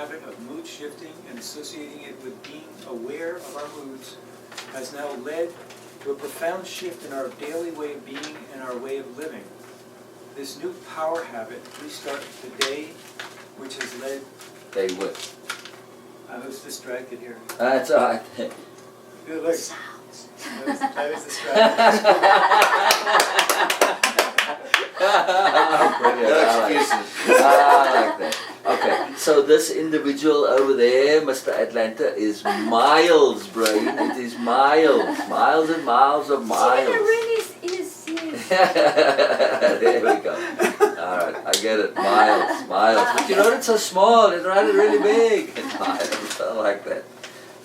habit of mood shifting and associating it with being aware of our moods has now led to a profound shift in our daily way of being and our way of living. This new power habit restarts the day, which has led... Day what? I was distracted here. That's all right. Good, look. Sounds. I was distracted. I like that. Okay, so this individual over there, Mr. Atlanta, is Myles' brain. It is Myles. Miles and miles of Myles. There we go. Alright, I get it. Myles. But you wrote it so small, it wrote it really big. Myles, I like that.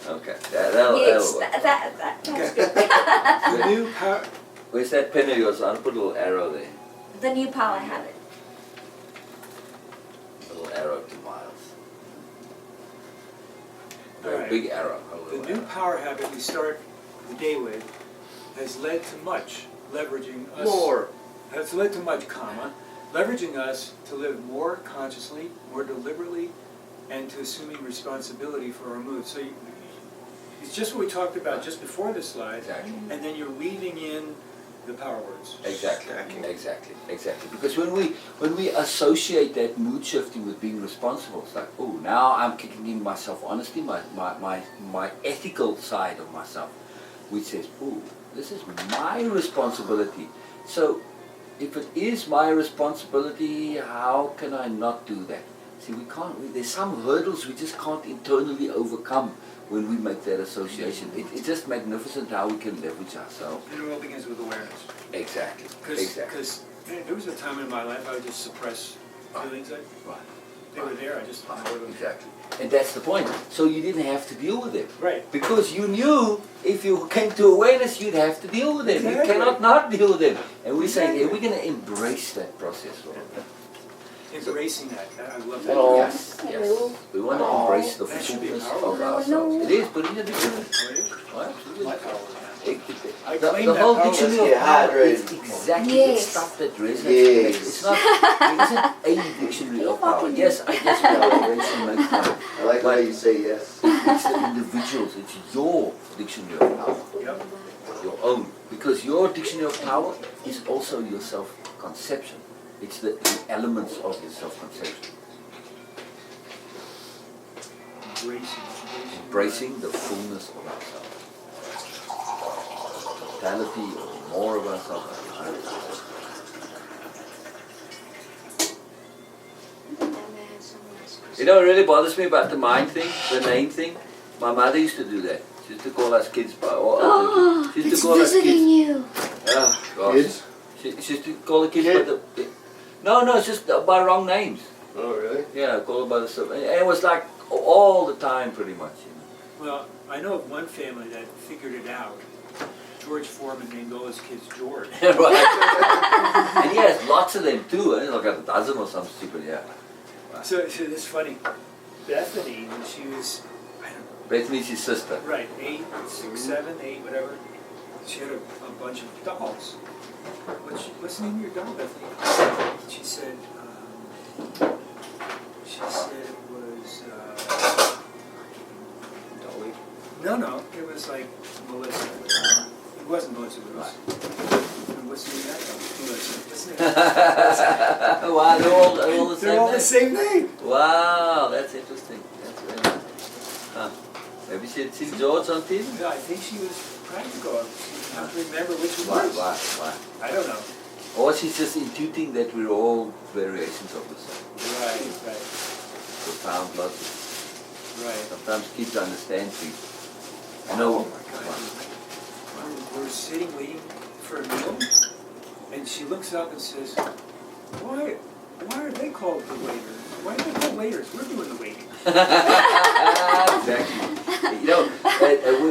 Okay, that'll work. That's good. The new power... Where's that pen of yours? I'll put a little arrow there. The new power habit. A little arrow to Myles. Very Alright. big arrow. The new power habit we start the day with has led to much leveraging us. Has led to much, leveraging us to live more consciously, more deliberately, and to assuming responsibility for our moods. So it's just what we talked about just before this slide, Exactly. and then you're weaving in the power words. Exactly. Because when we associate that mood shifting with being responsible, it's like, oh, now I'm kicking in my self-honesty, my ethical side of myself, which says, oh, this is my responsibility. So, if it is my responsibility, how can I not do that? See, we can't. There's some hurdles we just can't internally overcome when we make that association. It's just magnificent how we can leverage ourselves. And it all begins with awareness. Exactly. Because there was a time in my life I would just suppress feelings. They were there, I just ignored them. Exactly. And that's the point. So you didn't have to deal with them. Right. Because you knew if you came to awareness, you'd have to deal with them. Exactly. You cannot not deal with them. And we're saying, hey, we're going to embrace that process. Embracing that. I love that. Yes. We want to embrace the That should be fullness powerful. of ourselves. It is, but in the dictionary. Oh, it is? Oh, absolutely. My power. I The claim that whole power. dictionary Let's of get power hydrated. is exactly the Yes. stuff that resonates. Yes. It's not, it isn't a dictionary of power. Yes, I guess we are embracing make power. I like the way you say yes. It's the individuals, it's your dictionary of power, Yep. your own. Because your dictionary of power is also your self-conception. It's the elements of your self-conception. Embracing the fullness of ourselves. Totality or more of ourselves. You know what really bothers me about the mind thing, the name thing? My mother used to do that. She used to call us kids by Oh, she used it's to call us visiting kids. you. Oh, gosh. Kids? She used to call the kids Kid? by the... No, it's just by wrong names. Oh, really? Yeah, call them by the... And it was like all the time pretty much. You know. Well, I know of one family that figured it out. George Foreman named all his kids George. Right. And he has lots of them too. I think like a dozen or something stupid, yeah. So it's funny. Bethany, when she was, I don't know, Bethany's his sister. right, 8, 6, 7, 8, whatever, she had a bunch of dolls. What's the name of your doll, Bethany? She said it was, Dolly. no, it was like Melissa. It wasn't Melissa, it was, what's the name of that doll? Melissa. What's the name? Wow, they're all the same They're all the name. same name. Wow, that's interesting. That's very nice. Huh. Maybe she had seen George on TV? No, I think she was practical. I don't remember which one. Why? I don't know. Or she's just intuiting that we're all variations of the same. Right. Profound logic. Right. Sometimes kids understand things. I know. Oh my God. We're sitting waiting for a meal, and she looks up and says, Why are they called the waiters? Why are they called waiters? We're doing the waiting. Exactly. You know,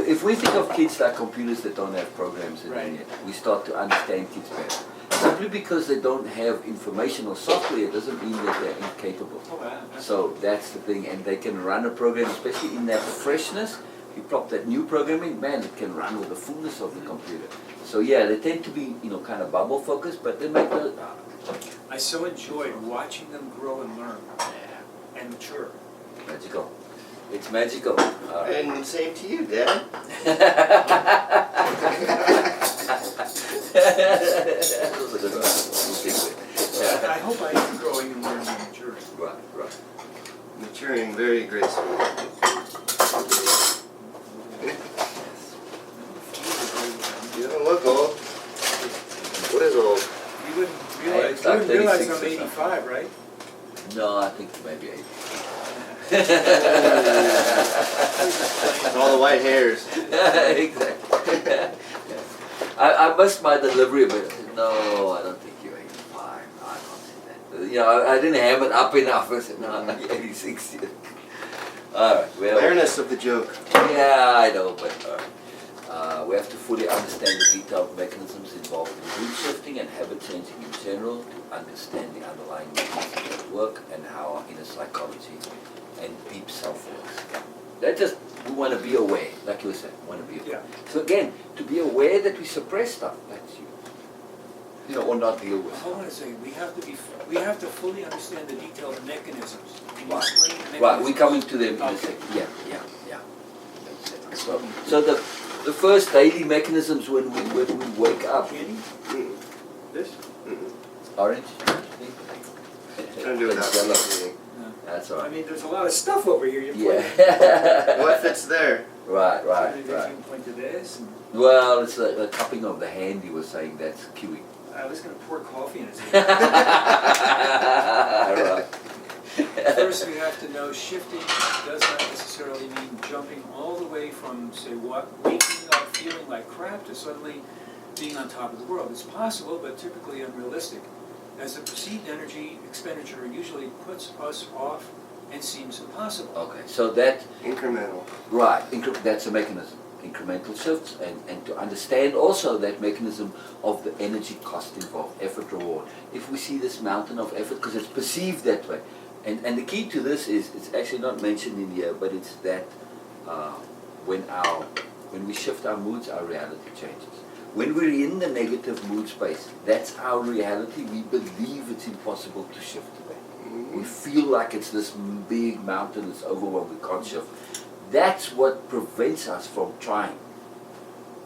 if we think of kids like computers that don't have programs in them yet, we start to understand kids better. Simply because they don't have information or software doesn't mean that they're incapable. Oh, wow. So that's the thing, and they can run a program, especially in that freshness. You plop that new program in, man, it can run with the fullness of the computer. So yeah, they tend to be, kind of bubble focused, but they make the... I so enjoyed watching them grow and learn and mature. Magical. It's magical. All right. And same to you, Dad. That was a good one. We'll keep it. I hope I am growing and learning and maturing. Right, right. Maturing very gracefully. You don't look old. What is old? You wouldn't It's realize, like you wouldn't realize 36 I'm or something. 85, right? No, I think maybe 8. All the white hairs. Exactly. I missed my delivery, but I said, no, I don't think you're 85. No, I can't say that. You know, I didn't ham it up enough. I said, no, you're 86. Alright, well. Awareness of the joke. Yeah, I know, but we have to fully understand the detailed mechanisms involved in mood shifting and habit changing in general to understand the underlying mechanisms at work and how our inner psychology and deep self works. That just, we want to be aware, like you were saying, we want to be aware. Yeah. So again, to be aware that we suppress stuff, that's you know, or not deal with. Hold on a second, we have to fully understand the detailed mechanisms. Can you Right. explain the mechanisms? Right, we're coming to them in a Okay. second. Yeah. So the first daily mechanisms when we wake up. Candy? Mm. This? Orange? Don't do That's yellow. that. No. That's all I right. mean, there's a lot of stuff over here. You Yeah. What fits there? Right. You can point to this. And Well, it's the cupping of the hand. You were saying that's queuing. I was going to pour coffee in his hand. Right. First, we have to know shifting does not necessarily mean jumping all the way from, say, waking up feeling like crap to suddenly being on top of the world. It's possible, but typically unrealistic, as the perceived energy expenditure usually puts us off and seems impossible. Okay, so that, Incremental. right, that's a mechanism. Incremental shifts, and to understand also that mechanism of the energy cost involved, effort reward. If we see this mountain of effort, because it's perceived that way, and the key to this is, it's actually not mentioned in here, but it's that when we shift our moods, our reality changes. When we're in the negative mood space, that's our reality. We believe it's impossible to shift to that. We feel like it's this big mountain that's overwhelmed, we can't shift. That's what prevents us from trying.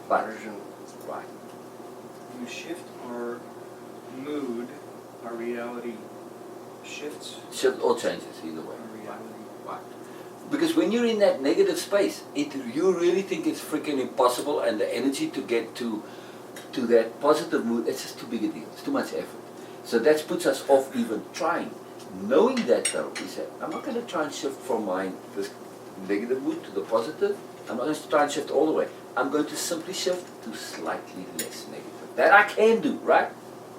But, Version. right, When we shift our mood, our reality shifts. shift or changes either way. Our reality. Right. Because when you're in that negative space, you really think it's freaking impossible, and the energy to get to that positive mood, it's just too big a deal. It's too much effort. So that puts us off even trying. Knowing that though, we say, I'm not going to try and shift from this negative mood to the positive. I'm not going to try and shift all the way. I'm going to simply shift to slightly less negative. That I can do, right?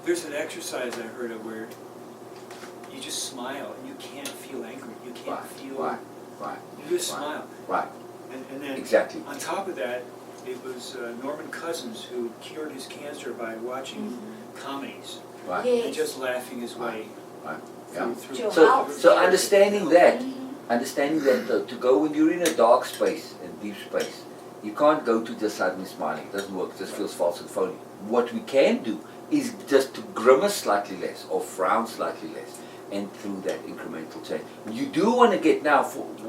There's an exercise I heard of where you just smile and you can't feel angry. You can't feel. Right. You just smile. Right. And then Exactly. on top of that, it was Norman Cousins who cured his cancer by watching comedies Right. Yes. and just laughing his way Right. Yeah. through. Joe So, Myles. so understanding that to go when you're in a dark space and deep space, you can't go to just suddenly smiling. It doesn't work. It just feels false and phony. What we can do is just to grimace slightly less or frown slightly less, and through that incremental change. You do want to get now,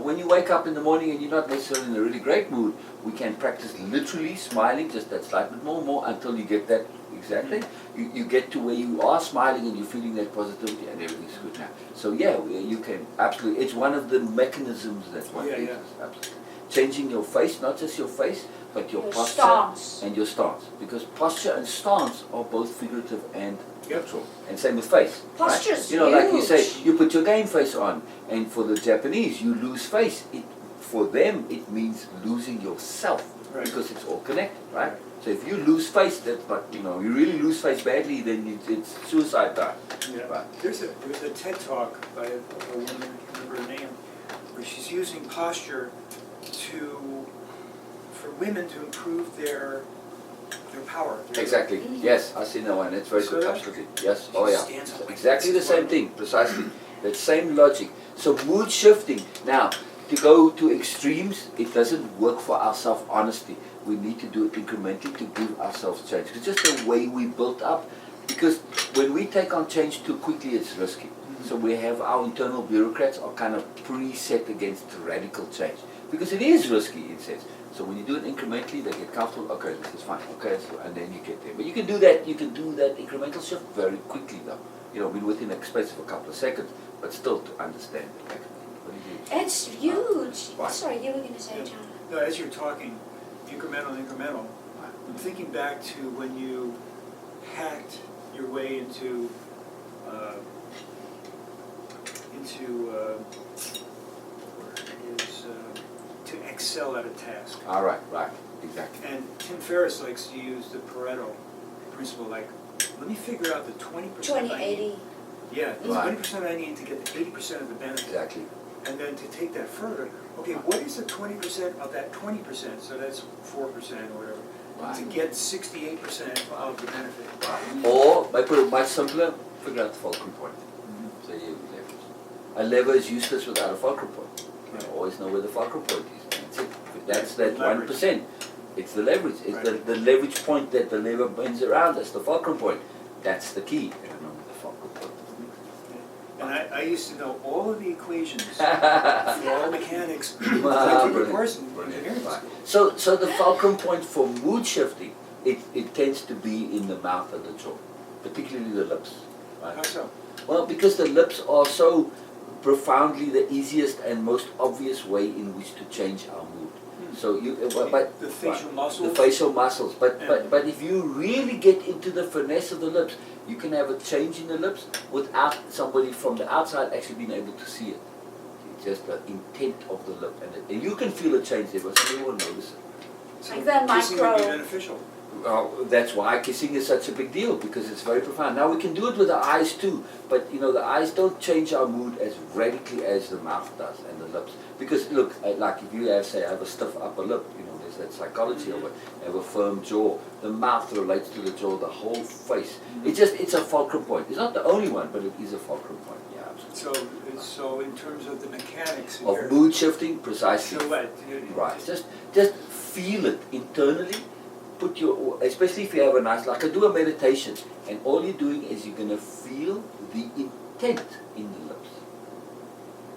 when you wake up in the morning and you're not necessarily in a really great mood, we can practice literally smiling just that slight bit more until you get that, exactly, you get to where you are smiling and you're feeling that positivity and everything's good now. So yeah, you can, absolutely, it's one of the mechanisms that one Yeah, uses, absolutely. Changing your face, not just your face, but your posture stance. and your stance. Because posture and stance are both figurative and Yep. literal. And same with face. Posture's right? You know, like you say, huge. you put your game face on, and for the Japanese, you lose face. For them, it means losing yourself, Right. because it's all connected, right? Right. So if you lose face, that's like, you know, you really lose face badly, then it's suicide time. Yeah. Right. There's a TED talk by a woman, I can't remember her name, where she's using posture for women to improve their power. Exactly. Yes, I see that one. It's very So good. that- Absolutely. Yes. She Oh yeah. stands up like Exactly the this. same thing. Precisely. That same logic. So mood shifting. Now, to go to extremes, it doesn't work for our self-honesty. We need to do it incrementally to give ourselves change. It's just the way we built up. Because when we take on change too quickly, it's risky. So we have our internal bureaucrats are kind of preset against radical change. Because it is risky, it says. So when you do it incrementally, they get comfortable, okay, this is fine, okay, so, and then you get there. But you can do that incremental shift very quickly though. You know, within a space of a couple of seconds, but still to understand the mechanism. What do you It's huge. Right. Sorry, you were going to say, Yeah. John. No, as you're talking, incremental, I'm thinking back to when you hacked your way into to excel at a task. All right, exactly. And Tim Ferriss likes to use the Pareto principle, like, let me figure out the 20% I need. 2080. Yeah, the Right. 20% I need to get the 80% of the benefit. Exactly. And then to take that further, okay, what is the 20% of that 20%? So that's 4% or whatever. Right. To get 68% of the benefit. Or, I put it much simpler, figure out the fulcrum point. So you leverage. A lever is useless without a fulcrum point. You always know where the fulcrum point is. That's it. That's that Leverage. 1%. It's the leverage. It's Right. the leverage point that the lever bends around. That's the fulcrum point. That's the key. Remember the fulcrum point. And I used to know all of the equations for all mechanics. I took a course in engineering Right. school. So the fulcrum point for mood shifting, it tends to be in the mouth and the jaw, particularly the lips. Right? How so? Well, because the lips are so profoundly the easiest and most obvious way in which to change our mood. So you, but The facial muscles? the facial muscles. But Yeah. but if you really get into the finesse of the lips, you can have a change in the lips without somebody from the outside actually being able to see it. It's just the intent of the lip, and you can feel a change there, but some people won't notice it. So Like the kissing would be micro- beneficial. That's why kissing is such a big deal, because it's very profound. Now we can do it with the eyes too, but you know the eyes don't change our mood as radically as the mouth does and the lips. Because look, like if you have, say, have a stiff upper lip, you know, there's that psychology of it. Have a firm jaw. The mouth relates to the jaw, the whole face. It's a fulcrum point. It's not the only one, but it is a fulcrum point. Yeah, absolutely. So in terms of the mechanics Of here, mood shifting, precisely. silhouette. Right. Just feel it internally. Put your, especially if you have a nice, like I do a meditation, and all you're doing is you're gonna feel the intent in the lips.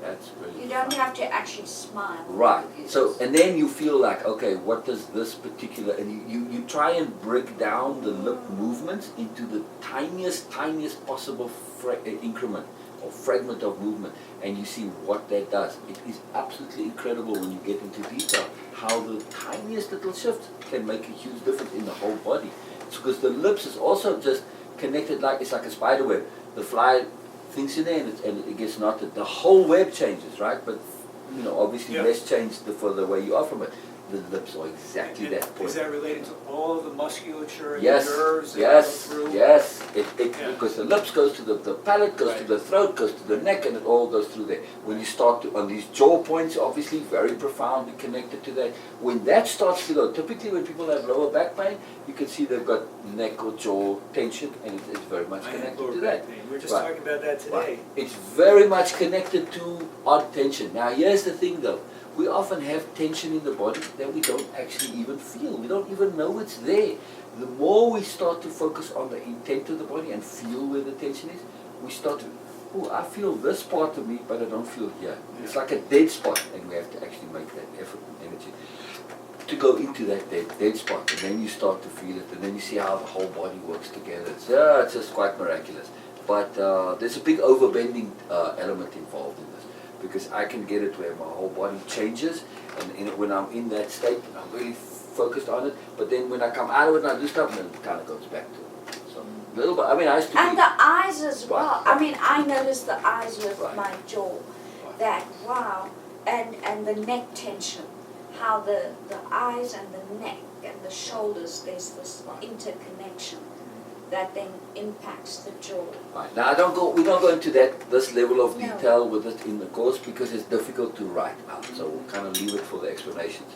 That's really You don't fun. have to actually smile. Right. You So just- and then you feel like, okay, what does this particular, and you try and break down the lip movements into the tiniest possible increment or fragment of movement, and you see what that does. It is absolutely incredible when you get into detail how the tiniest little shift can make a huge difference in the whole body. It's because the lips is also just connected like it's like a spider web. The fly thinks in there and it gets knotted. The whole web changes, right? But you know, obviously Yeah. less change the further away you are from it. The lips are exactly that point. Is that related to all of the musculature and Yes, the nerves that yes, go through? yes. Yeah. Because the lips goes to the palate, goes to Right. the throat, goes to the neck, and it all goes through there. When you start to, on these jaw points, obviously very profoundly connected to that. When that starts to go, typically when people have lower back pain, you can see they've got neck or jaw tension, and it's very much I had connected lower to back that. pain. We were just Right. talking about that today. Right. It's very much connected to odd tension. Now here's the thing though, we often have tension in the body that we don't actually even feel. We don't even know it's there. The more we start to focus on the intent of the body and feel where the tension is, we start to, oh, I feel this part of me, but I don't feel here. It's like a dead spot, and we have to actually make that effort and energy to go into that dead spot, and then you start to feel it, and then you see how the whole body works together. It's just quite miraculous. But there's a big overbending element involved in this, because I can get it where my whole body changes, and when I'm in that state, I'm really focused on it, but then when I come out of it and I do stuff, then it kind of goes back to it. So, a little bit, I mean, I used to And be... the eyes as well. Right. I mean, I noticed the eyes with Right. my jaw. Right. That, wow. And the neck tension. How the eyes and the neck and the shoulders, there's this interconnection that then impacts the jaw. Right. Now we don't go into this level of No. detail with it in the course because it's difficult to write out. So we'll kind of leave it for the explanations.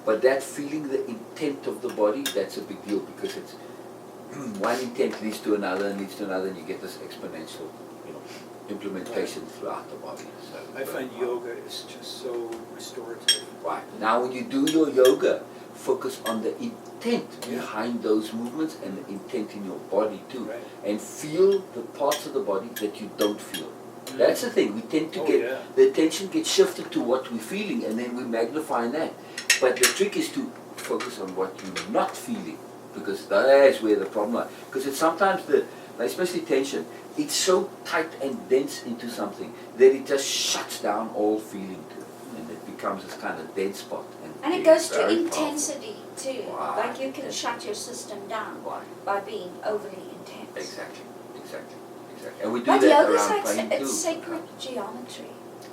But that feeling the intent of the body, that's a big deal because it's one intent leads to another and leads to another, and you get this exponential, you know, implementation throughout the body. So I find yoga is just so restorative. right. Now when you do your yoga, focus on the intent Yeah. behind those movements and the intent in your body too. Right. And feel the parts of the body that you don't feel. That's the thing. We tend to get yeah. the attention gets shifted to what we're feeling, and then we magnify that. But the trick is to focus on what you're not feeling, because that's where the problem lies. Because it's sometimes especially tension, it's so tight and dense into something that it just shuts down all feeling to it, and it becomes this kind of dead spot. And it it's goes to very intensity too. Wow. Like you can shut your system down Why? by being overly intense. Exactly. And we do But that yoga's around like pain it's too. sacred geometry.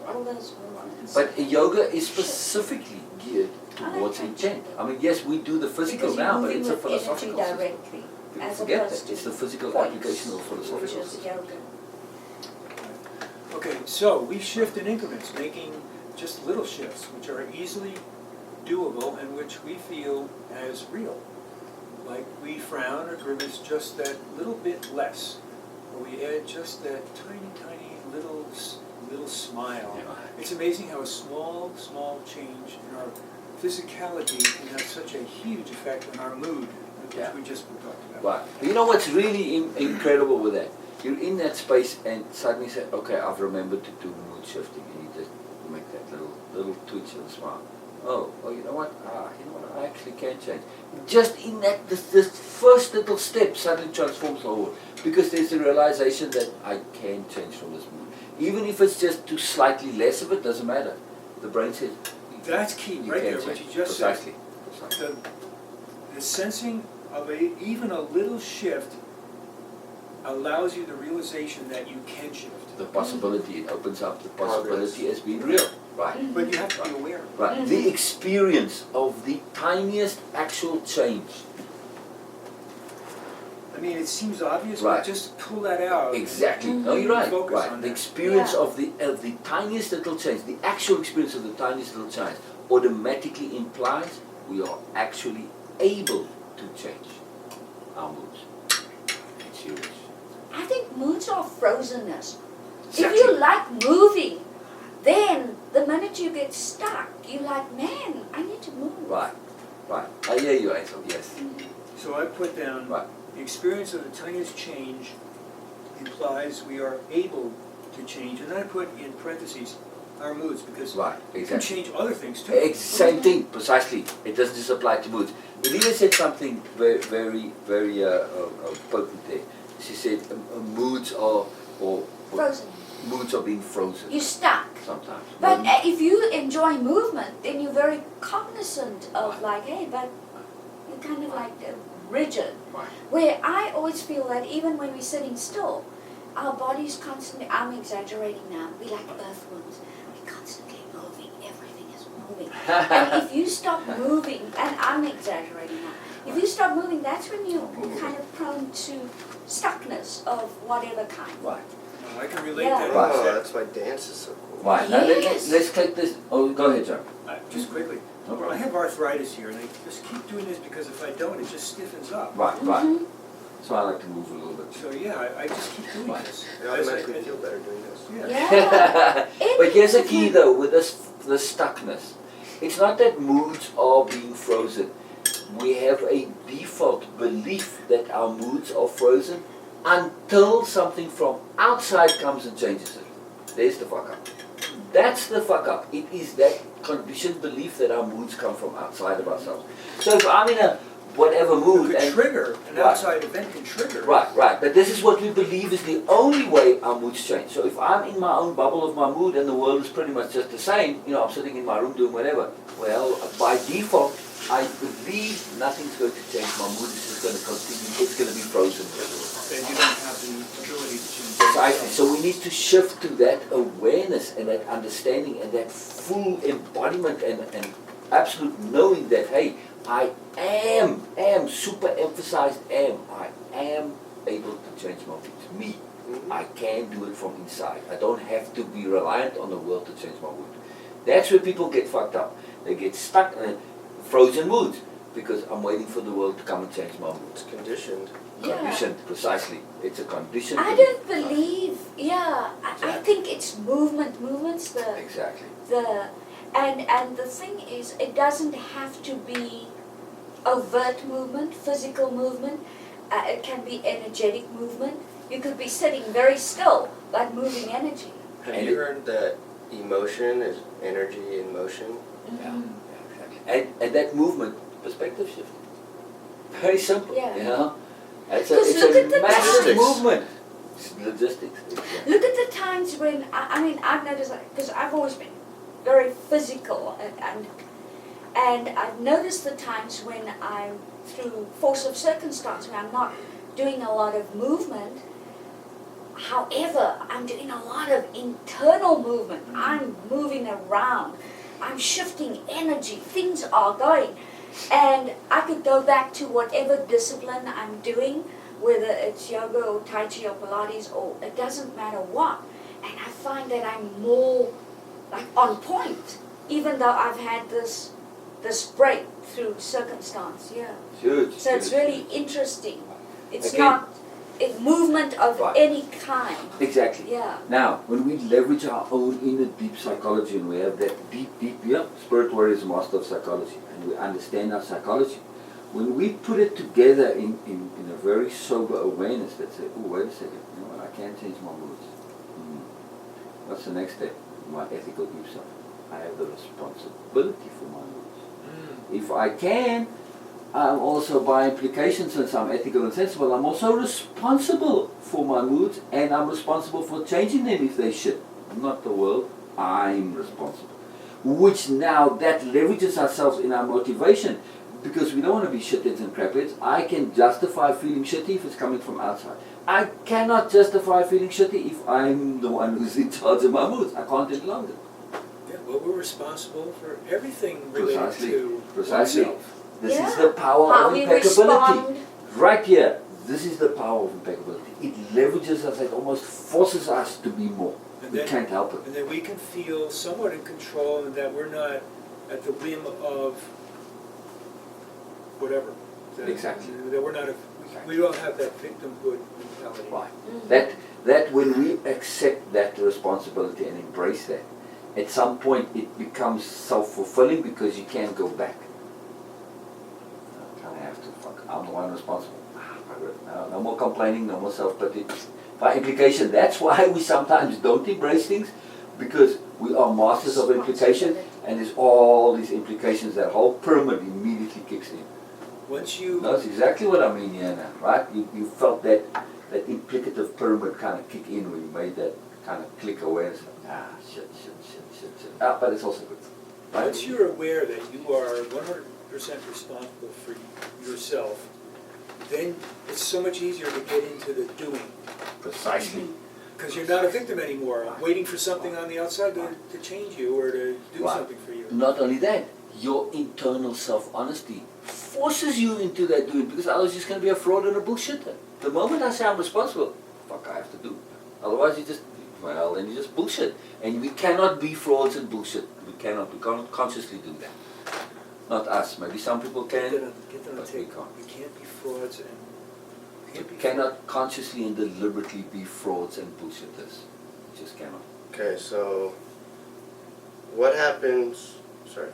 All those movements. But yoga is specifically geared I like towards that. intent. I mean, yes, we do the physical Because you're now, but moving it's a with energy philosophical system. directly, People as forget opposed that. It's to the physical points, application of philosophical which is system. yoga. Okay, so we shift in increments, making just little shifts, which are easily doable and which we feel as real. Like we frown or grimace just that little bit less, or we add just that tiny, tiny little smile. Yeah. It's amazing how a small change in our physicality can have such a huge effect on our mood, which Yeah. we just talked about. Right. But you know what's really incredible with that? You're in that space and suddenly say, okay, I've remembered to do mood shifting, and you just make that little twitch and smile. Oh, you know what? I actually can change. Just in that, this first little step suddenly transforms the whole world. Because there's the realization that I can change from this mood. Even if it's just to slightly less of it, doesn't matter. The brain says, That's key, you right can there, change. what you just said. Precisely. The sensing of even a little shift allows you the realization that you can shift. The possibility, it opens up the possibility as being real. Right. But you have to be aware. Right. Mhm. The experience of the tiniest actual change. I mean, it seems obvious, Right. but just pull that out. Exactly. No, you're right. Focus Right. on The that. experience Yeah. of the tiniest little change, the actual experience of the tiniest little change, automatically implies we are actually able to change our moods. It's serious. I think moods are frozenness. Exactly. If you like moving, then the minute you get stuck, you're like, man, I need to move. Right. I hear you, Ansel. Yes. So I put down, Right. the experience of the tiniest change implies we are able to change. And then I put in parentheses, our moods, because Right. you can Exactly. change other things too. Same thing, precisely. It doesn't just apply to moods. Elena said something very, very, very potent there. She said moods are, Frozen. moods are being frozen You're stuck. sometimes. But if you enjoy movement, then you're very cognizant of like, hey, but you're kind of like rigid. Right. Where I always feel that even when we're sitting still, our body's constantly, I'm exaggerating now, we're like earthworms. We're constantly moving, everything is moving. And if you stop moving, and I'm exaggerating now, if you stop moving, that's when you're kind of prone to stuckness of whatever kind. Right. No, I can relate Yeah. that. Right. Oh, that's why dance is so cool. Right. Now Yes. let's take this. Oh, go ahead, John. Just quickly, No problem. I have arthritis here, and I just keep doing this because if I don't, it just stiffens up. Right. Mhm. So I like to move a little bit. So yeah, I just keep doing Right. this. I automatically feel better doing this. Yeah. Yeah. But here's the key though, with the stuckness. It's not that moods are being frozen. We have a default belief that our moods are frozen until something from outside comes and changes it. There's the fuck up. That's the fuck up. It is that conditioned belief that our moods come from outside of ourselves. So if I'm in a whatever mood It could and trigger, an Right. outside event can trigger. Right. But this is what we believe is the only way our moods change. So if I'm in my own bubble of my mood and the world is pretty much just the same, I'm sitting in my room doing whatever. Well, by default, I believe nothing's going to change. My mood is just going to continue. It's going to be frozen. Then you don't have the ability to change. Precisely. So we need to shift to that awareness and that understanding and that full embodiment and absolute knowing that, hey, I am, super emphasized I am able to change my mood. It's me. I can do it from inside. I don't have to be reliant on the world to change my mood. That's where people get fucked up. They get stuck in frozen moods because I'm waiting for the world to come and change my mood. It's conditioned. Yeah. Conditioned, precisely. It's a condition. I don't believe, I Exactly. think it's movement. Movement's Exactly. and the thing is, it doesn't have to be overt movement, physical movement. It can be energetic movement. You could be sitting very still, but moving energy. Have And you it- heard that emotion is energy in motion? Yeah, exactly. And that movement, perspective shift. Very simple, Yeah. you know? It's Because look at a the massive times. movement. It's logistics. Yeah. Look at the times when, I mean, I've noticed, because I've always been very physical, and I've noticed the times when I'm, through force of circumstance, when I'm not doing a lot of movement. However, I'm doing a lot of internal movement. I'm moving around. I'm shifting energy. Things are going. And I could go back to whatever discipline I'm doing, whether it's yoga or Tai Chi or Pilates, or it doesn't matter what. And I find that I'm more like on point, even though I've had this break through circumstance. Yeah. Huge. So it's huge. really interesting. It's Again, not a movement of right. any kind. Exactly. Yeah. Now, when we leverage our own inner deep psychology and we have that deep, Spirit Warrior is a master of psychology and we understand our psychology, when we put it together in a very sober awareness that say, oh, wait a second, you know what, I can change my moods. What's the next step? My ethical deep self. I have the responsibility for my moods. If I can, I'm also by implication, since I'm ethical and sensible, I'm also responsible for my moods and I'm responsible for changing them if they shit. Not the world, I'm responsible. Which now that leverages ourselves in our motivation because we don't want to be shitheads and crapheads. I can justify feeling shitty if it's coming from outside. I cannot justify feeling shitty if I'm the one who's in charge of my moods. I can't any longer. Yeah, well, we're responsible for everything related Precisely. to Precisely. oneself. This is Yeah. the power How of we impeccability. respond. Right here, this is the power of impeccability. It leverages us, it almost forces us to be more. And We then- can't help it. And then we can feel somewhat in control and that we're not at the whim of whatever. Exactly. That we're not, we don't have that victimhood mentality. Right. Mhm. That when we accept that responsibility and embrace that, at some point it becomes self-fulfilling because you can't go back. I have to, I'm the one responsible. No more complaining, no more self-pity. By implication, that's why we sometimes don't embrace things, because we are masters of implication, and there's all these implications, that whole pyramid immediately kicks in. Once you, That's exactly what I mean here now, right? You felt that implicative pyramid kind of kick in when you made that kind of click awareness. Shit. But it's also good. Right? once you're aware that you are 100% responsible for yourself, then it's so much easier to get into the doing. Precisely. Because you're not a victim anymore, waiting for something on the outside to change you or to do Right. something for you. Not only that, your internal self-honesty forces you into that doing, because otherwise you're just going to be a fraud and a bullshitter. The moment I say I'm responsible, fuck, I have to do. Otherwise you just, well, then you just bullshit. And we cannot be frauds and bullshit. We can't consciously do that. Not us. Maybe some people can, Get on but the we tape. can't. We can't be frauds and We cannot consciously and deliberately be frauds and bullshitters. We just cannot. Okay, so what happens? Sorry.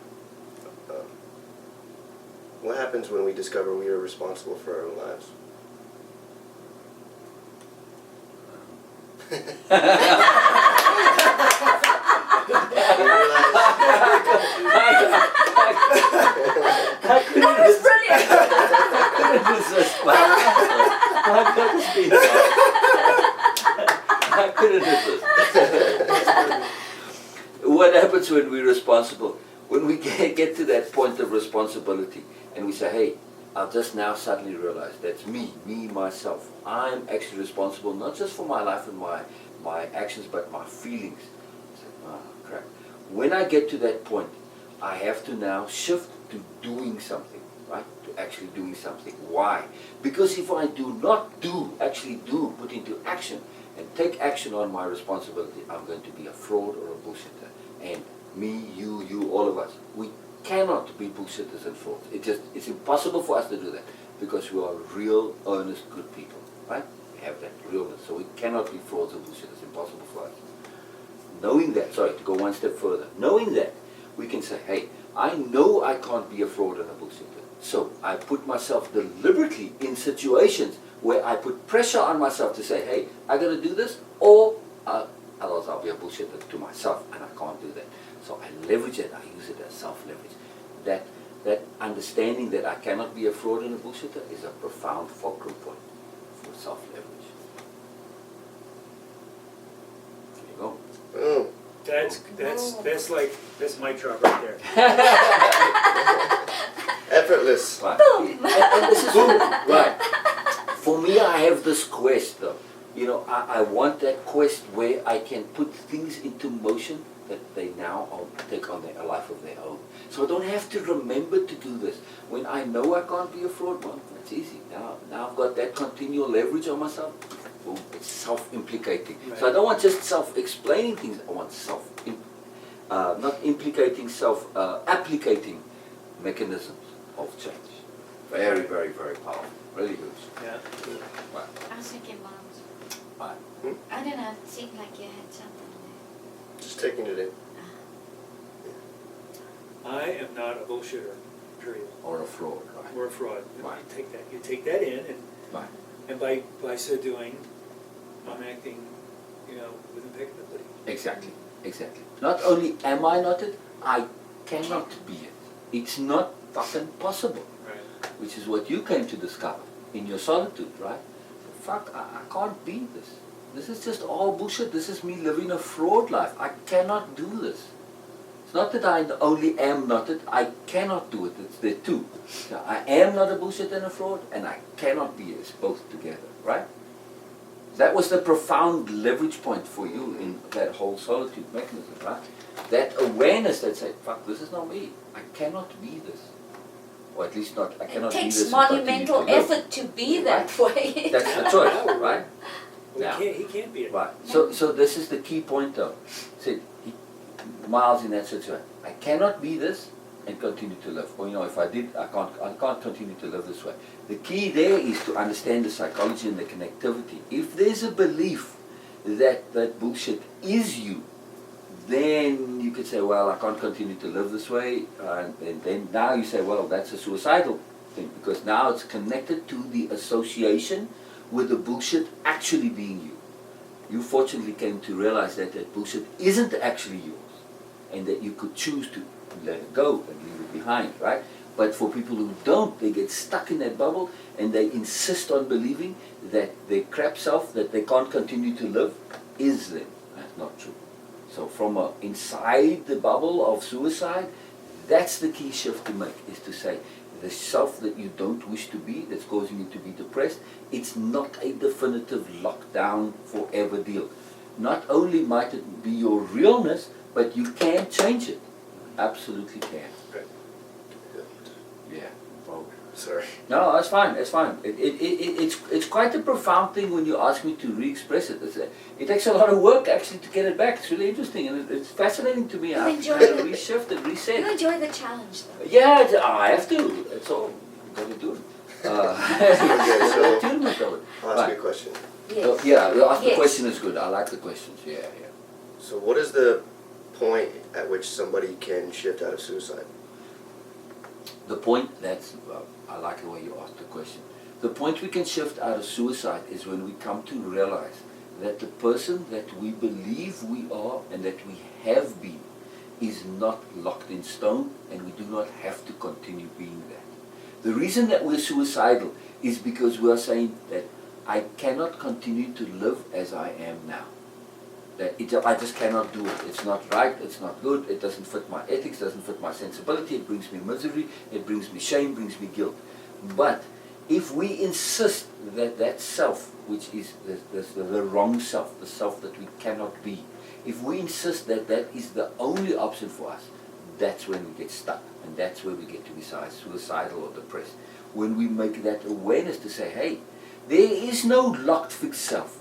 What happens when we discover we are responsible for our own lives? I couldn't That was resist. brilliant. I couldn't resist. I couldn't resist. What happens when we're responsible? When we get to that point of responsibility and we say, hey, I've just now suddenly realized that's me, myself. I'm actually responsible not just for my life and my actions, but my feelings. I say, oh, crap. When I get to that point, I have to now shift to doing something, right? To actually doing something. Why? Because if I do not put into action and take action on my responsibility, I'm going to be a fraud or a bullshitter. And me, you, all of us, we cannot be bullshitters and frauds. It's impossible for us to do that because we are real, earnest, good people, right? We have that realness, so we cannot be frauds and bullshitters. Impossible for us. Knowing that, to go one step further, knowing that, we can say, hey, I know I can't be a fraud and a bullshitter. So I put myself deliberately in situations where I put pressure on myself to say, hey, I got to do this, or else I be a bullshitter to myself, and I can't do that. So I leverage it, I use it as self-leverage. That understanding that I cannot be a fraud and a bullshitter is a profound fulcrum point for self-leverage. There you go. Oh, That's my job right there. effortless. Right. And this is right. For me, I have this quest, though. You know, I want that quest where I can put things into motion that they now take on a life of their own. So I don't have to remember to do this. When I know I can't be a fraud, well, that's easy. Now I've got that continual leverage on myself. Boom, it's self-implicating. Right. So I don't want just self-explaining things. I want not implicating, self-applicating mechanisms of change. Very, very, very powerful. Really huge. Yeah. Right. I was thinking, Miles. Right. I don't know, it seemed like you had something there. Just taking it in. I am not a bullshitter, period, Or a fraud, right? or a fraud. Right. You take that in, Right. and by so doing, I'm acting, with impeccability. Exactly. Not only am I not it, I cannot be it. It's not fucking possible. Right. Which is what you came to discover in your solitude, right? Fuck, I can't be this. This is just all bullshit. This is me living a fraud life. I cannot do this. It's not that I only am not it, I cannot do it. It's there too. So I am not a bullshit and a fraud, and I cannot be it. It's both together, right? That was the profound leverage point for you in that whole solitude mechanism, right? That awareness that said, fuck, this is not me. I cannot be this. Or at least not, I It cannot be takes this. and continue monumental to live. effort to be that way. That's the choice, right? Well, Yeah. he can't be it. Right. So this is the key point, though. Said Myles in that situation. I cannot be this and continue to live. Or if I did, I can't continue to live this way. The key there is to understand the psychology and the connectivity. If there's a belief that that bullshit is you, then you could say, well, I can't continue to live this way. And then now you say, well, that's a suicidal thing, because now it's connected to the association with the bullshit actually being you. You fortunately came to realize that that bullshit isn't actually yours, and that you could choose to let it go and leave it behind, right? But for people who don't, they get stuck in that bubble and they insist on believing that their crap self, that they can't continue to live, is them. That's not true. So from inside the bubble of suicide, that's the key shift to make, is to say, the self that you don't wish to be, that's causing you to be depressed, it's not a definitive lockdown forever deal. Not only might it be your realness, but you can change it. Absolutely can. Right. Yeah. Well, Sorry. no, that's fine. That's fine. It's quite a profound thing when you ask me to re-express it. It takes a lot of work actually to get it back. It's really interesting, and it's fascinating to me. You how enjoy to it. reshift and reset. You enjoy the challenge, though. Yeah, I have to. That's all. Got to do it. so- Attunement of it. I'll ask Right. you a question. Yes. Yeah, the Yes. question is good. I like the questions. Yeah. So what is the point at which somebody can shift out of suicide? The point, I like the way you asked the question. The point we can shift out of suicide is when we come to realize that the person that we believe we are and that we have been is not locked in stone, and we do not have to continue being that. The reason that we're suicidal is because we are saying that I cannot continue to live as I am now. That I just cannot do it. It's not right, it's not good, it doesn't fit my ethics, doesn't fit my sensibility, it brings me misery, it brings me shame, brings me guilt. But if we insist that that self, which is the wrong self, the self that we cannot be, if we insist that that is the only option for us, that's when we get stuck, and that's where we get to be suicidal or depressed. When we make that awareness to say, hey, there is no locked fixed self.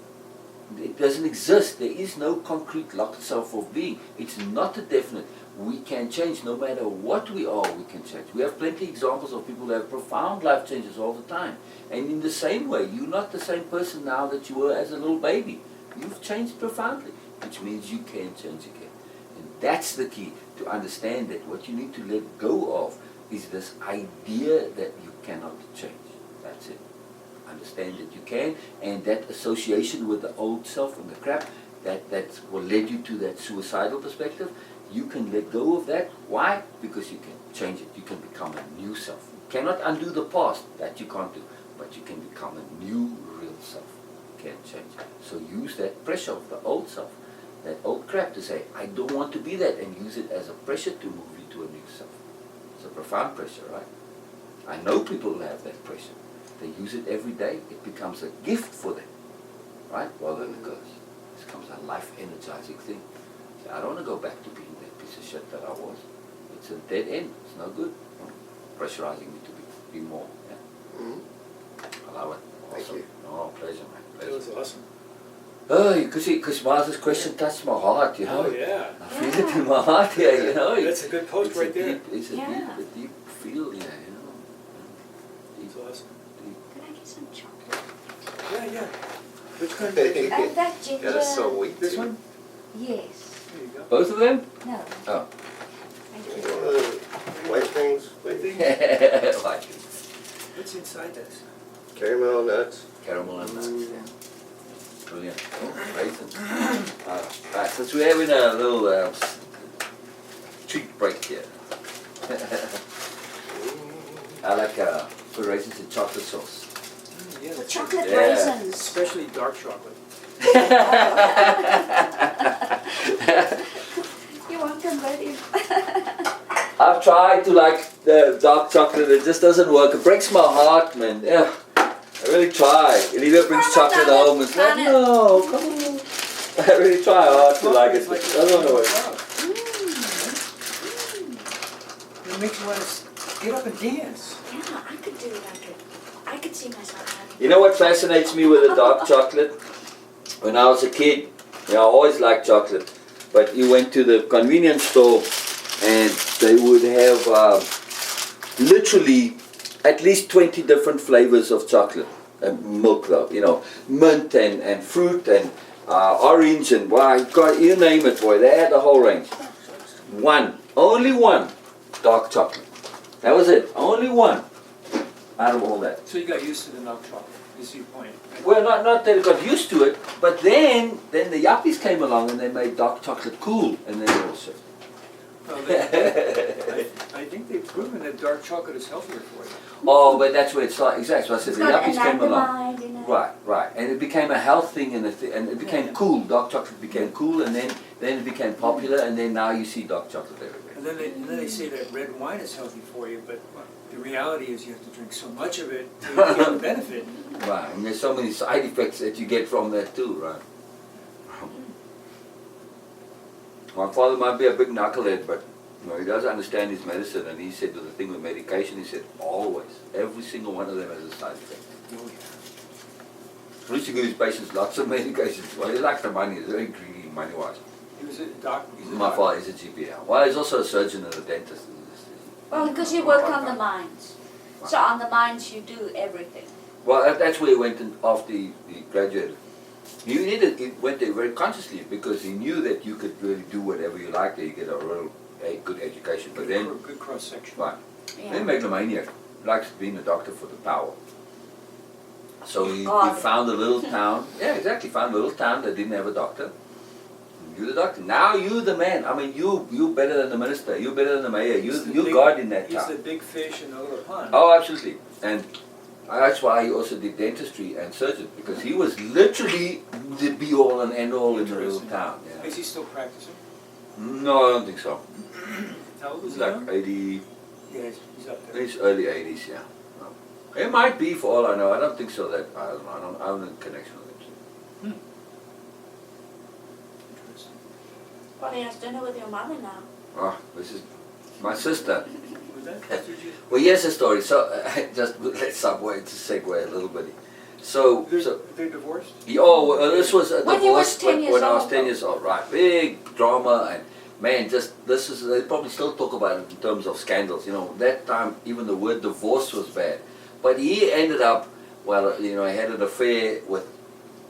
It doesn't exist. There is no concrete locked self of being. It's not a definite. We can change. No matter what we are, we can change. We have plenty of examples of people who have profound life changes all the time. And in the same way, you're not the same person now that you were as a little baby. You've changed profoundly, which means you can change again. And that's the key, to understand that what you need to let go of is this idea that you cannot change. That's it. Understand that you can, and that association with the old self and the crap that's what led you to that suicidal perspective, you can let go of that. Why? Because you can change it. You can become a new self. You cannot undo the past, that you can't do, but you can become a new real self. You can change it. So use that pressure of the old self, that old crap, to say, I don't want to be that, and use it as a pressure to move you to a new self. It's a profound pressure, right? I know people who have that pressure. They use it every day. It becomes a gift for them, right? Rather than a curse. It becomes a life-energizing thing. So I don't want to go back to being that piece of shit that I was. It's a dead end. It's no good. Pressurizing me to be more. Yeah. I love it. Thank Awesome. you. Oh, pleasure, man. That Pleasure. was awesome. Oh, you could see, because Miles's question touched my heart, you know. Oh, yeah. I feel it in my heart here, you know. That's a good post It's right a there. deep, it's a Yeah. deep feel, yeah, you know. That's awesome. Can I get some chocolate? Yeah. Which kind? That ginger. Got a sweet. This one? Yes. There you go. Both of them? No. Oh. Thank One you. of the white things, White thing? Like What's inside this? caramel nuts. caramel and nuts, yeah. Brilliant. Oh, raisins. Right, since we're having a little treat break here. I like put raisins in chocolate sauce. Yeah, The that's chocolate Yeah. raisins. especially dark chocolate. You won't convert him. I've tried to like the dark chocolate, it just doesn't work. It breaks my heart, man. Yeah. I really try. Elena brings chocolate home. It's like, no, come on. I really try hard to like it, but it doesn't want to work. It makes you want to get up and dance. Yeah, I could do like it. I could see myself having. You know what fascinates me with the dark chocolate? When I was a kid, I always liked chocolate. But you went to the convenience store and they would have literally at least 20 different flavors of chocolate. Milk though, you know, mint and fruit and orange and God, you name it, boy, they had the whole range. Only one dark chocolate. That was it, only one out of all that. So you got used to the milk chocolate, is your point. Well, not that I got used to it, but then the yuppies came along and they made dark chocolate cool, and then it all shifted. Well, I think they've proven that dark chocolate is healthier for you. Oh, but that's where it's like, exactly. So I said It's the got yuppies came along. anandamide in it. Right, and it became a health thing, and it became Yeah. cool. Dark chocolate became cool, and then it became popular, and then now you see dark chocolate everywhere. And then they say that red wine is healthy for you, but the reality is you have to drink so much of it to get the benefit. Right, and there's so many side effects that you get from that too, right? My father might be a big knucklehead, but he does understand his medicine, and he said, the thing with medication, he said, always, every single one of them has a side effect. Oh, yeah. He used to give his patients lots of medications. Well, he liked the money, he's very greedy money-wise. He was a doc. He's a My doc. father is a GP now. Well, he's also a surgeon and a dentist. Well, because you work on the minds. So on the minds you do everything. Well, that's where he went in after he graduated. He went there very consciously because he knew that you could really do whatever you like there. You get a good education. But then, Good cross section. right. Yeah. Then megalomaniac likes being a doctor for the power. So he God. found a little town. Yeah, exactly. Found a little town that didn't have a doctor. You're the doctor. Now you're the man. I mean, you better than the minister. You're better than the mayor. You're God in that He's town. the big fish in the little pond. Oh, absolutely. And that's why he also did dentistry and surgery, because he was literally the be-all and end-all in the little Interesting. town. Yeah. Is he still practicing? No, I don't think so. How old is He's he like now? 80, Yeah, he's up there. he's early 80s, yeah. It might be, for all I know. I don't think so. That I don't know. I don't have a connection with him. Interesting. Well, he has dinner with your mother now. Oh, this is my sister. Was that? That's what you. Well, here's the story. So, just let's segue a little bit. So, They're divorced? this was a When you was divorce 10 years when I was old, 10 years old, right? Big drama, and man, they probably still talk about it in terms of scandals. You know, that time even the word divorce was bad. But he ended up, he had an affair with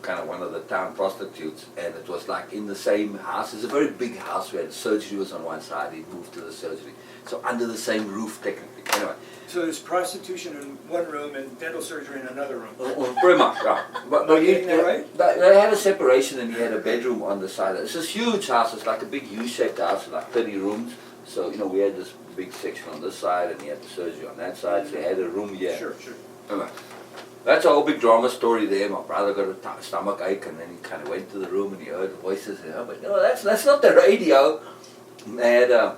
kind of one of the town prostitutes, and it was like in the same house. It's a very big house where the surgery was on one side. He moved to the surgery, so under the same roof technically. anyway. So there's prostitution in one room and dental surgery in another room. Pretty much, yeah. But Am I getting that right? They had a separation and he had a bedroom on the side. It's this huge house. It's like a big U-shaped house with like 30 rooms. So, we had this big section on this side and he had the surgery on that side. So he had a room here. Sure. Anyway, that's a whole big drama story there. My brother got a stomach ache and then he kind of went to the room and he heard voices. But no, that's not the radio. They had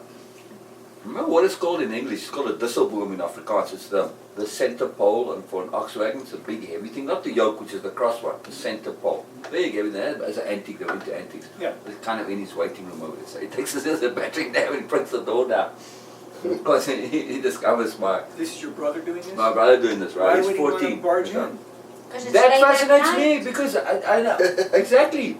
remember what it's called in English? It's called a disselboom in Afrikaans. It's the center pole, and for an ox wagon it's a big heavy thing, not the yoke which is the cross one, the center pole. Big heavy thing, as an antique, they went to antiques. Yeah. It's kind of in his waiting room over there. So he takes the battery down and puts the door down. Because he discovers This is your brother doing this? my brother doing this, right? Why He's would 14. he want to barge in? 'Cause it's That late at fascinates night. me because I know exactly,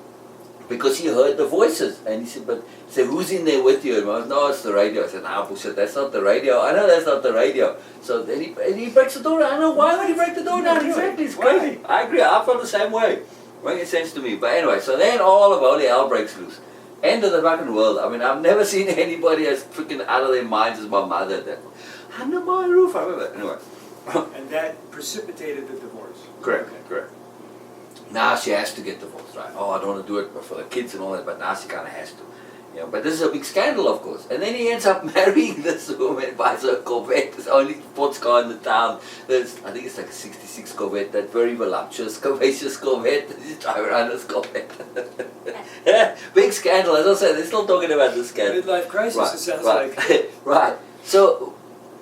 because he heard the voices and he said, but he said, who's in there with you? And I was, no, it's the radio. I said, nah, bullshit, that's not the radio. I know that's not the radio. So then he breaks the door down. I know, why would he break the door down? Really? Exactly, it's Why? crazy. I agree, I felt the same way. Making sense to me. But anyway, so then all of holy hell breaks loose. End of the fucking world. I mean, I've never seen anybody as freaking out of their minds as my mother. That under my roof, I remember. Anyway. And that precipitated the divorce. Correct, Okay. correct. Now she has to get divorced, right? Oh, I don't want to do it for the kids and all that, but now she kind of has to. But this is a big scandal, of course. And then he ends up marrying this woman, buys her a Corvette. It's the only sports car in the town. I think it's like a 66 Corvette, that very voluptuous, curvaceous Corvette. He's driving around this Corvette. Big scandal. As I said, they're still talking about this scandal. Midlife crisis, Right, it sounds right. like. Right. So,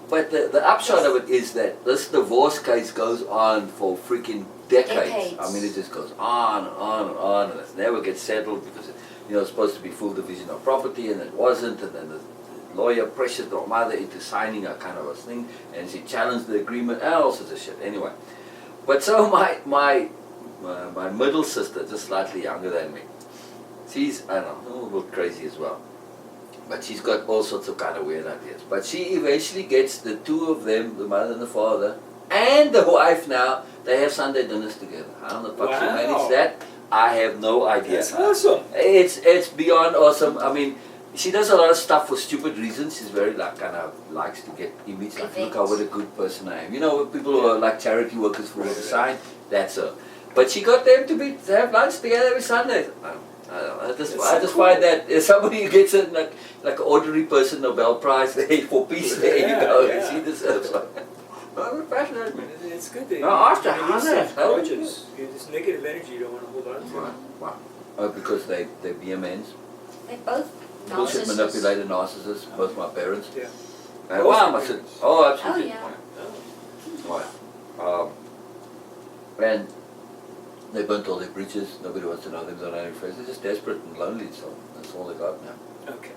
but the upshot of it is that this divorce case goes on for freaking decades. I mean, it just goes on and on and on, and it never gets settled because it's supposed to be full division of property, and it wasn't, and then the lawyer pressured the mother into signing a kind of a thing, and she challenged the agreement, and all sorts of shit. Anyway, but so my middle sister, just slightly younger than me, she's, I don't know, a little crazy as well. But she's got all sorts of kind of weird ideas. But she eventually gets the two of them, the mother and the father, and the wife now, they have Sunday dinners together. How the fuck she Wow. managed that? I have no idea. That's awesome. It's beyond awesome. I mean, she does a lot of stuff for stupid reasons. She's very kind of likes to get image. Like, look how what a good person I am. People who are like charity workers for the sign. That's her. But she got them to have lunch together every Sunday. I just find that if somebody who gets it like an ordinary person Nobel Prize for peace, there you go. Yeah. She deserves one. Well, fascinating me. It's good that No, after you Hannah, release how- grudges. This negative energy you don't want to hold on to. Wow. Oh, because they're BMNs. They're both Bullshit narcissists. manipulated narcissists, both my parents. Yeah. Wow, I said, oh, absolutely. Oh, yeah. Wow. And they burnt all their bridges. Nobody wants to know them. They don't have any friends. They're just desperate and lonely, so that's all they got now. Okay.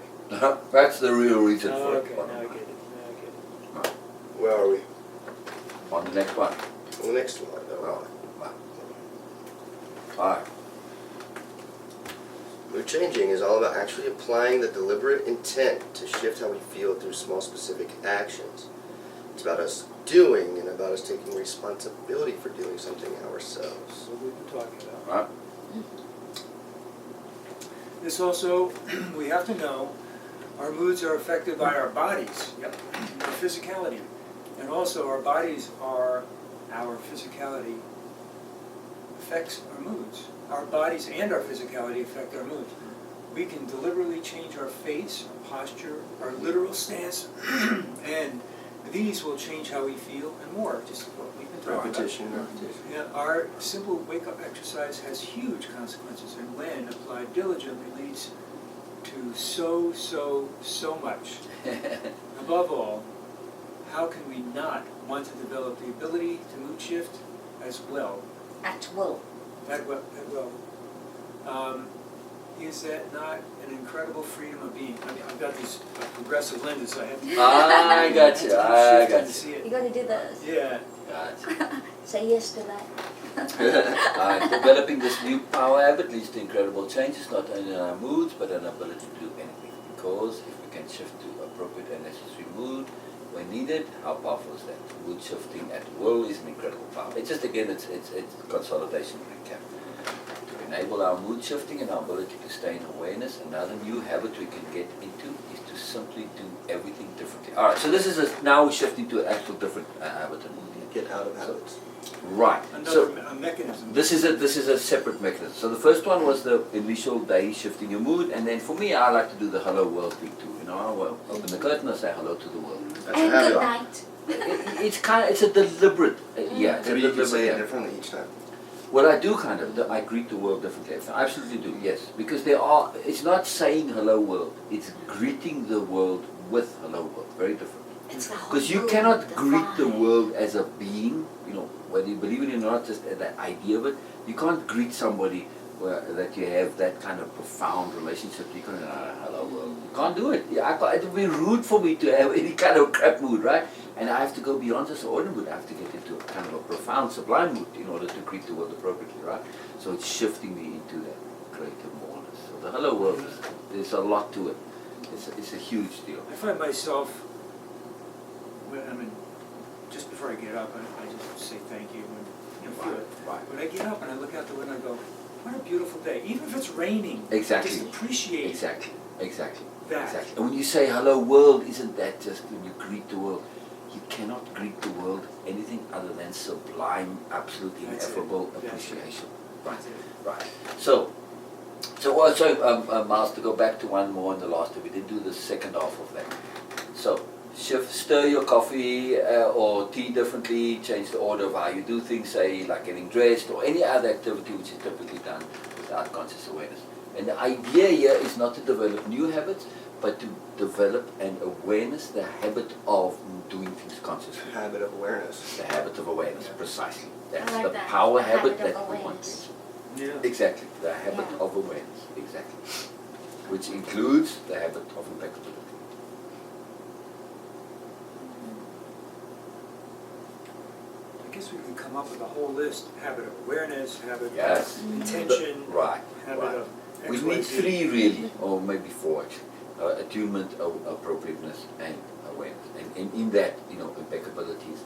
That's the real reason for Okay, it. now I get it. Where are we? On the next one. The next one. Well, alright. Mood changing is all about actually applying the deliberate intent to shift how we feel through small specific actions. It's about us doing and about us taking responsibility for doing something ourselves. That's what we've been talking about. Right. This also, we have to know, our moods are affected by our bodies, our physicality. And also our bodies are, our physicality affects our moods. Our bodies and our physicality affect our moods. We can deliberately change our face, our posture, our literal stance, and these will change how we feel and more, just what we've been talking Repetition. about. Yeah, our simple wake-up exercise has huge consequences, and when applied diligently leads to so much. Above all, how can we not want to develop the ability to mood shift as well? At will. That well. Is that not an incredible freedom of being? I mean, I've got these progressive lenses, so I have to. I got you. I shift got to you. see You it. got to do this. Yeah. Gotcha. Say yes to that. Developing this new power habit leads to incredible changes, not only in our moods, but in our ability to do anything. Because if we can shift to appropriate and necessary mood when needed, how powerful is that? Mood shifting at will is an incredible power. It's just, again, it's consolidation recap. enable our mood shifting and our ability to stay in awareness. Another new habit we can get into is to simply do everything differently. All right, so this is now we're shifting to an actual different habit. Get out of habits. Right. Another So a mechanism. this is a separate mechanism. So the first one was the initial day shifting your mood, and then for me, I like to do the hello world thing too. You know, I will open the curtain and say hello to the world. That's a And habit. good night. It's a deliberate, yeah. It's a Maybe you can deliberate say it habit. differently each time. Well, I do kind of. I greet the world differently. I absolutely do, yes. Because it's not saying hello world, it's greeting the world with hello world. Very different. It's the whole Because you mood, cannot the greet the vibe. world as a being, you know, whether you believe it or not, just the idea of it. You can't greet somebody that you have that kind of profound relationship. You can't, hello world. You can't do it. Yeah, it would be rude for me to have any kind of crap mood, right? And I have to go beyond just ordinary mood. I have to get into a kind of a profound, sublime mood in order to greet the world appropriately, right? So it's shifting me into that greater moreness. So the hello world, there's a lot to it. It's a huge deal. I find myself, just before I get up, I just say thank you and feel it. Right. When I get up and I look out the window, I go, what a beautiful day. Even if it's raining, Exactly. just appreciate Exactly. that. Exactly. And when you say hello world, isn't that just when you greet the world? You cannot greet the world anything other than sublime, absolute, That's it. ineffable That's it. appreciation. Right. That's it. Right. So also, Miles, to go back to one more in the last, we did do the second half of that. So, stir your coffee or tea differently, change the order of how you do things, say like getting dressed or any other activity which is typically done without conscious awareness. And the idea here is not to develop new habits, but to develop an awareness, the habit of doing things consciously. Habit of awareness. The habit of awareness, precisely. That's I like the that. power The habit habit of that we want. awareness. Yeah. Exactly, the habit Yeah. of awareness, exactly. Which includes the habit of impeccability. I guess we could come up with a whole list: habit of awareness, habit Yes. of intention, Right, habit right. of We need XYZ. three really, or maybe four actually. Attunement, appropriateness, and awareness. And in that, impeccability is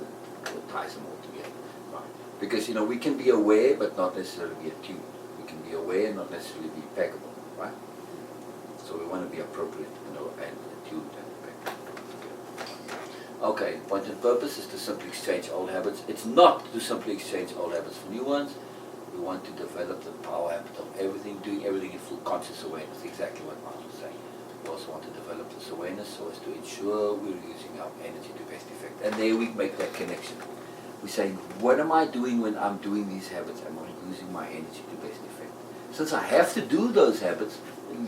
what ties them all together. Right. Because, we can be aware but not necessarily be attuned. We can be aware and not necessarily be impeccable. Right? So we want to be appropriate, and attuned and impeccable. Okay, point and purpose is to simply exchange old habits. It's not to simply exchange old habits for new ones. We want to develop the power habit of doing everything in full conscious awareness, exactly what Miles was saying. We also want to develop this awareness so as to ensure we're using our energy to best effect. And there we make that connection. We're saying, what am I doing when I'm doing these habits? Am I using my energy to best effect? Since I have to do those habits,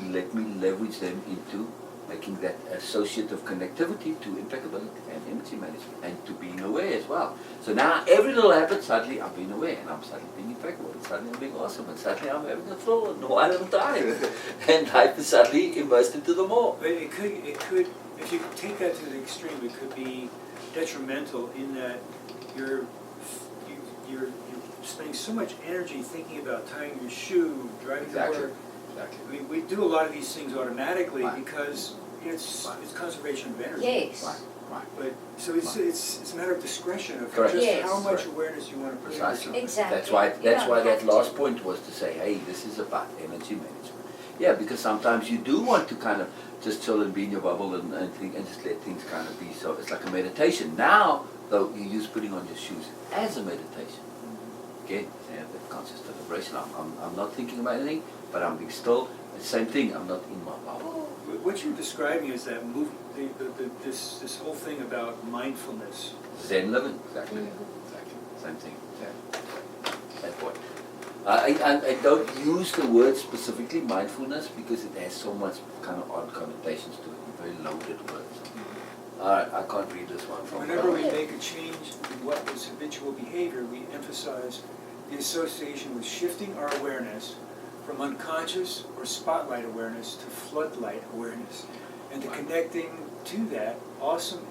let me leverage them into making that associative connectivity to impeccability and energy management and to being aware as well. So now every little habit, suddenly I'm being aware and I'm suddenly being impeccable and suddenly I'm being awesome and suddenly I'm having a flow and one at a time. And life is suddenly immersed into the more. But it could, if you take that to the extreme, it could be detrimental in that you're spending so much energy thinking about tying your shoe, driving Exactly. to work. Exactly. I mean, we do a lot of these things automatically Right. because it's Right. conservation of energy. Yes. Right, right. But so it's a matter of discretion of Correct. just Yes. how much Correct. awareness you want to put into Precisely. something. Exactly. That's why You don't that have last to. point was to say, hey, this is about energy management. Yeah, because sometimes you do want to kind of just chill and be in your bubble and think and just let things kind of be. So it's like a meditation. Now, though, you use putting on your shoes as a meditation. Again, that conscious deliberation. I'm not thinking about anything, but I'm being still. The same thing. I'm not in my bubble. What you're describing is that this whole thing about mindfulness. Zen living. Exactly. Exactly. Same thing. Yeah. That point. I don't use the word specifically mindfulness because it has so much kind of odd connotations to it. Very loaded words. Alright, I can't read this one from Whenever we make a change in what is habitual behavior, we emphasize the association with shifting our awareness from unconscious or spotlight awareness to floodlight awareness, and to connecting to that awesome